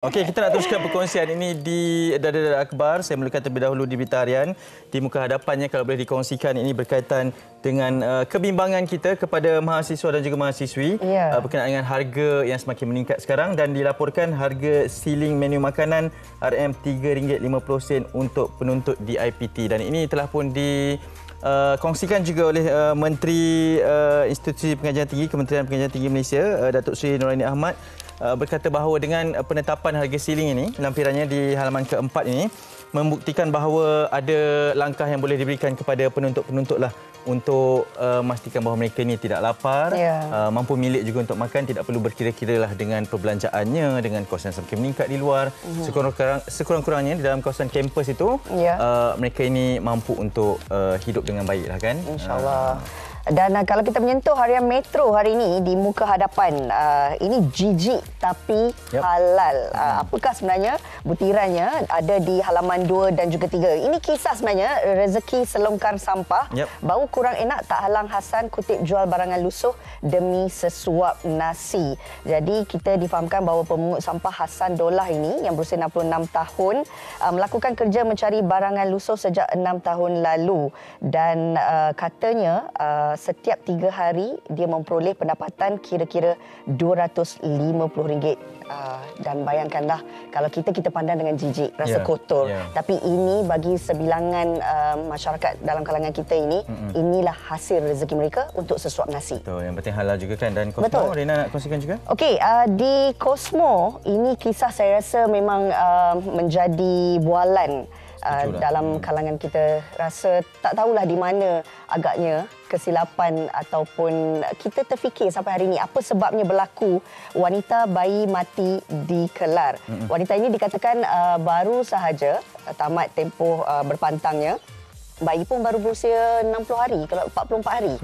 Okey, kita nak teruskan perkongsian ini di Dada Akhbar. Saya mulakan terlebih dahulu di Berita Harian. Di muka hadapannya, kalau boleh dikongsikan, ini berkaitan dengan kebimbangan kita kepada mahasiswa dan juga mahasiswi berkenaan dengan harga yang semakin meningkat sekarang, dan dilaporkan harga siling menu makanan RM3.50 untuk penuntut di IPT, dan ini telah pun kongsikan juga oleh Menteri Institusi Pengajian Tinggi, Kementerian Pengajian Tinggi Malaysia, Datuk Seri Noraini Ahmad, berkata bahawa dengan penetapan harga siling ini, lampirannya di halaman keempat ini, membuktikan bahawa ada langkah yang boleh diberikan kepada penuntut-penuntutlah untuk memastikan bahawa mereka ini tidak lapar, mampu milik juga untuk makan, tidak perlu berkira-kira lah dengan perbelanjaannya, dengan kos yang semakin meningkat di luar. Sekurang-kurangnya di dalam kawasan kampus itu, mereka ini mampu untuk hidup dengan baik lah, kan? InsyaAllah. Dan kalau kita menyentuh harian Metro hari ini di muka hadapan, ini jijik tapi halal. Apakah sebenarnya butirannya? Ada di halaman 2 dan juga 3. Ini kisah sebenarnya rezeki selongkar sampah. Bau kurang enak tak halang Hasan kutip jual barangan lusuh demi sesuap nasi. Jadi kita difahamkan bahawa pemungut sampah Hasan Dolah ini yang berusia 66 tahun melakukan kerja mencari barangan lusuh sejak 6 tahun lalu, dan katanya setiap 3 hari dia memperoleh pendapatan kira-kira RM250. Dan bayangkanlah kalau kita pandang dengan jijik, rasa kotor. Tapi ini bagi sebilangan masyarakat dalam kalangan kita ini, inilah hasil rezeki mereka untuk sesuap nasi. Betul, yang penting halal juga, kan? Dan Cosmo, Rina nak kongsikan juga? Okey, di Cosmo ini kisah saya rasa memang menjadi bualan dalam kalangan kita. Rasa tak tahulah di mana agaknya kesilapan ataupun kita terfikir sampai hari ini apa sebabnya berlaku wanita bayi mati di Kelar. Wanita ini dikatakan baru sahaja tamat tempoh berpantangnya. Bayi pun baru berusia 60 hari, kalau 44 hari.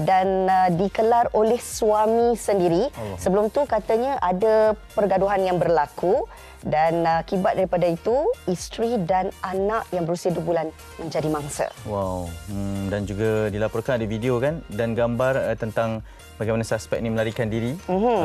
Dan dikelar oleh suami sendiri. Sebelum tu katanya ada pergaduhan yang berlaku, dan akibat daripada itu isteri dan anak yang berusia 2 bulan menjadi mangsa. Wow. Dan juga dilaporkan ada video, kan, dan gambar tentang bagaimana suspek ini melarikan diri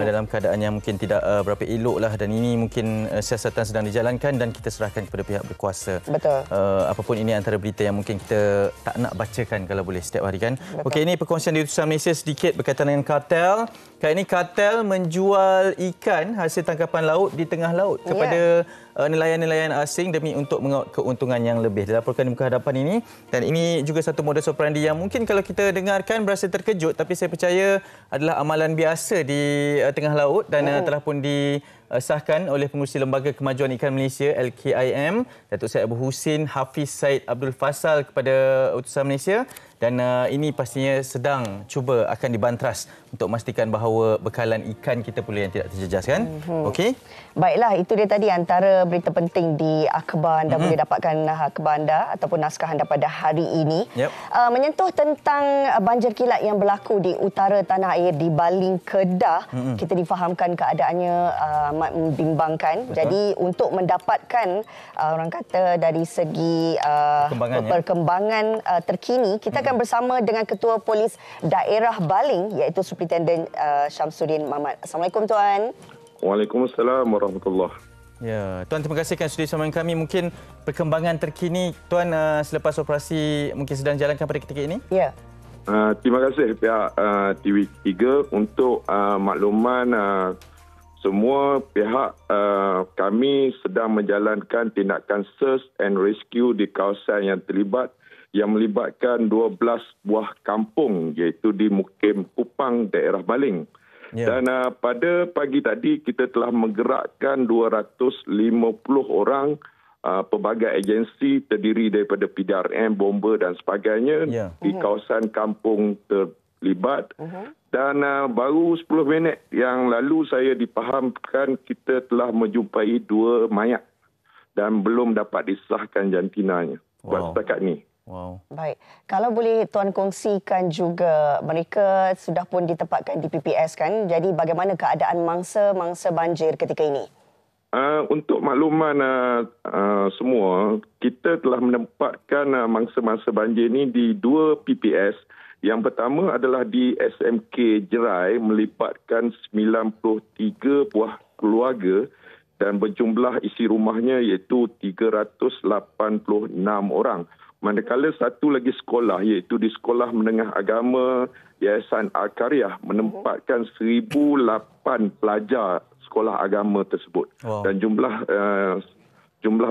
dalam keadaan yang mungkin tidak berapa elok lah, dan ini mungkin siasatan sedang dijalankan dan kita serahkan kepada pihak berkuasa. Betul. Apapun ini antara berita yang mungkin kita tak nak bacakan kalau boleh setiap hari, kan. Okey, ini perkongsian di Utusan Malaysia sedikit berkaitan dengan kartel. Kali ini kartel menjual ikan hasil tangkapan laut di tengah laut kepada nelayan-nelayan asing demi untuk mengaut keuntungan yang lebih. Dilaporkan di muka hadapan ini, dan ini juga satu modus operandi yang mungkin kalau kita dengarkan berasa terkejut, tapi saya percaya adalah amalan biasa di tengah laut, dan telah pun disahkan oleh Pengurusi Lembaga Kemajuan Ikan Malaysia LKIM, Datuk Syed Abu Husin Hafiz Said Abdul Fasal, kepada Utusan Malaysia. Dan ini pastinya sedang cuba akan dibantras untuk memastikan bahawa bekalan ikan kita pula yang tidak terjejas, kan? Okey. Baiklah, itu dia tadi antara berita penting di akhbar anda. Boleh dapatkan akhbar anda ataupun naskah anda pada hari ini. Menyentuh tentang banjir kilat yang berlaku di utara tanah air di Baling, Kedah. Kita difahamkan keadaannya amat membimbangkan. Jadi untuk mendapatkan orang kata dari segi perkembangan terkini, kita akan bersama dengan Ketua Polis Daerah Baling, iaitu Superintendent Syamsuddin Mamat. Assalamualaikum, Tuan. Waalaikumsalam warahmatullahi. Ya, Tuan, terima kasih kerana sudi bersama kami. Mungkin perkembangan terkini Tuan selepas operasi mungkin sedang jalankan pada ketika ini? Ya. Terima kasih pihak TV3 untuk makluman. Semua pihak kami sedang menjalankan tindakan search and rescue di kawasan yang terlibat, yang melibatkan 12 buah kampung, iaitu di Mukim Kupang, daerah Baling. Dan pada pagi tadi kita telah menggerakkan 250 orang pelbagai agensi terdiri daripada PDRM, bomba dan sebagainya di kawasan kampung terlibat. Dan baru 10 minit yang lalu saya dipahamkan kita telah menjumpai 2 mayat dan belum dapat disahkan jantinanya buat setakat ini. Baik. Kalau boleh Tuan kongsikan juga, mereka sudah pun ditempatkan di PPS, kan? Jadi bagaimana keadaan mangsa-mangsa banjir ketika ini? Untuk makluman semua, kita telah menempatkan mangsa-mangsa banjir ini di 2 PPS. Yang pertama adalah di SMK Jerai, melibatkan 93 buah keluarga dan berjumlah isi rumahnya iaitu 386 orang. Manakala satu lagi sekolah iaitu di Sekolah Menengah Agama Yayasan Al-Qaryah menempatkan 1,008 pelajar sekolah agama tersebut. Wow. Dan jumlah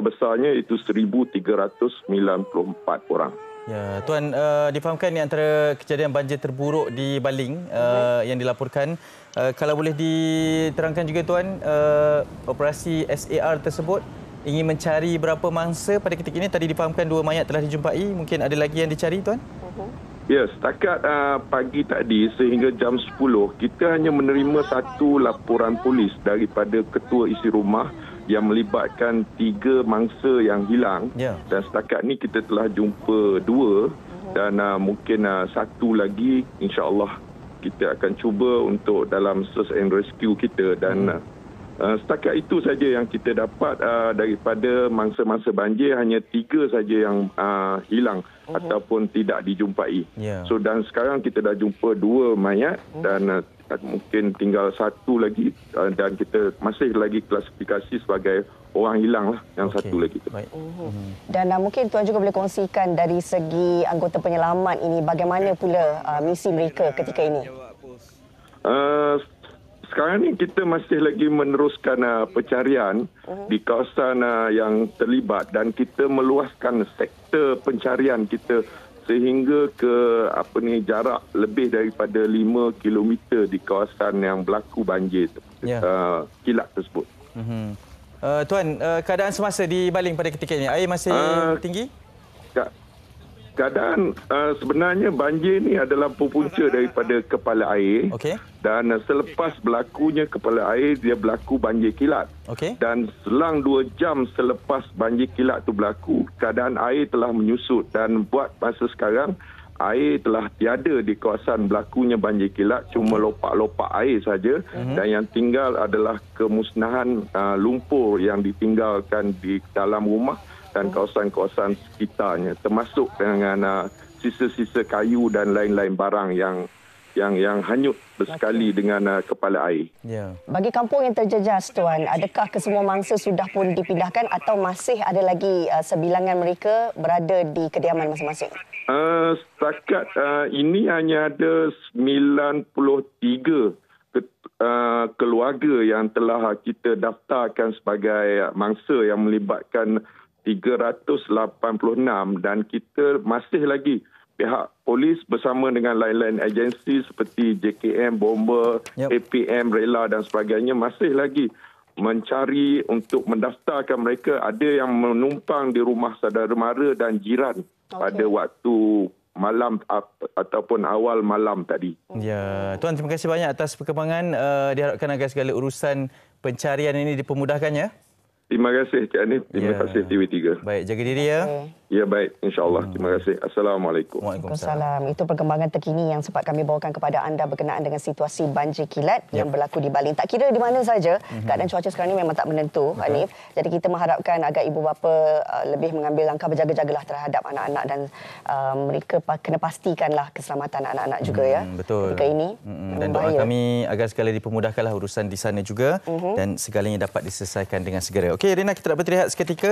besarnya itu 1,394 orang. Ya, Tuan, difahamkan ini antara kejadian banjir terburuk di Baling yang dilaporkan. Kalau boleh diterangkan juga, Tuan, operasi SAR tersebut ingin mencari berapa mangsa pada ketika ini. Tadi difahamkan 2 mayat telah dijumpai. Mungkin ada lagi yang dicari, Tuan? Ya, setakat pagi tadi sehingga jam 10, kita hanya menerima satu laporan polis daripada ketua isi rumah yang melibatkan 3 mangsa yang hilang. Ya. Dan setakat ni kita telah jumpa 2 dan mungkin satu lagi insya-Allah kita akan cuba untuk dalam search and rescue kita dan setakat itu saja yang kita dapat daripada mangsa-mangsa banjir, hanya 3 saja yang hilang ataupun tidak dijumpai. Yeah. So dan sekarang kita dah jumpa 2 mayat dan mungkin tinggal satu lagi dan kita masih lagi klasifikasi sebagai orang hilang lah yang satu lagi. Baik. Dan mungkin Tuan juga boleh kongsikan dari segi anggota penyelamat ini bagaimana pula misi mereka ketika ini? Sekarang ni kita masih lagi meneruskan pencarian di kawasan yang terlibat dan kita meluaskan sektor pencarian kita sehingga ke jarak lebih daripada 5 km di kawasan yang berlaku banjir kilat tersebut. Tuan, keadaan semasa di Baling pada ketika ini, air masih tinggi? Keadaan sebenarnya banjir ni adalah punca daripada kepala air. Okey. Dan selepas berlakunya kepala air, dia berlaku banjir kilat. Okey. Dan selang 2 jam selepas banjir kilat itu berlaku, keadaan air telah menyusut dan buat masa sekarang air telah tiada di kawasan berlakunya banjir kilat, cuma lopak-lopak air saja dan yang tinggal adalah kemusnahan lumpur yang ditinggalkan di dalam rumah dan kawasan-kawasan sekitarnya, termasuk dengan sisa-sisa kayu dan lain-lain barang yang hanyut bersekali dengan kepala air. Ya. Bagi kampung yang terjejas, Tuan, adakah kesemua mangsa sudah pun dipindahkan atau masih ada lagi sebilangan mereka berada di kediaman masing-masing? Setakat ini hanya ada 93 keluarga yang telah kita daftarkan sebagai mangsa yang melibatkan 386 dan kita masih lagi pihak polis bersama dengan lain-lain agensi seperti JKM, Bomber, APM, Rela dan sebagainya masih lagi mencari untuk mendaftarkan mereka. Ada yang menumpang di rumah saudara mara dan jiran pada waktu malam ataupun awal malam tadi. Ya, Tuan, terima kasih banyak atas perkembangan. Diharapkan agar segala urusan pencarian ini dipermudahkan, ya. Terima kasih Cik Hanif. Terima kasih TV3. Baik, jaga diri ya. Ya, baik. InsyaAllah. Terima kasih. Assalamualaikum. Waalaikumsalam. Itu perkembangan terkini yang sempat kami bawakan kepada anda berkenaan dengan situasi banjir kilat yang berlaku di Baling. Tak kira di mana saja, keadaan cuaca sekarang ini memang tak menentu, Hanif. Jadi kita mengharapkan agar ibu bapa lebih mengambil langkah berjaga-jagalah terhadap anak-anak dan mereka kena pastikanlah keselamatan anak-anak juga ya. Betul. Ketika ini dan doa kami agar segala dipermudahkanlah urusan di sana juga dan segalanya dapat diselesaikan dengan segera. Okey, Rina, kita nak berhenti rehat seketika.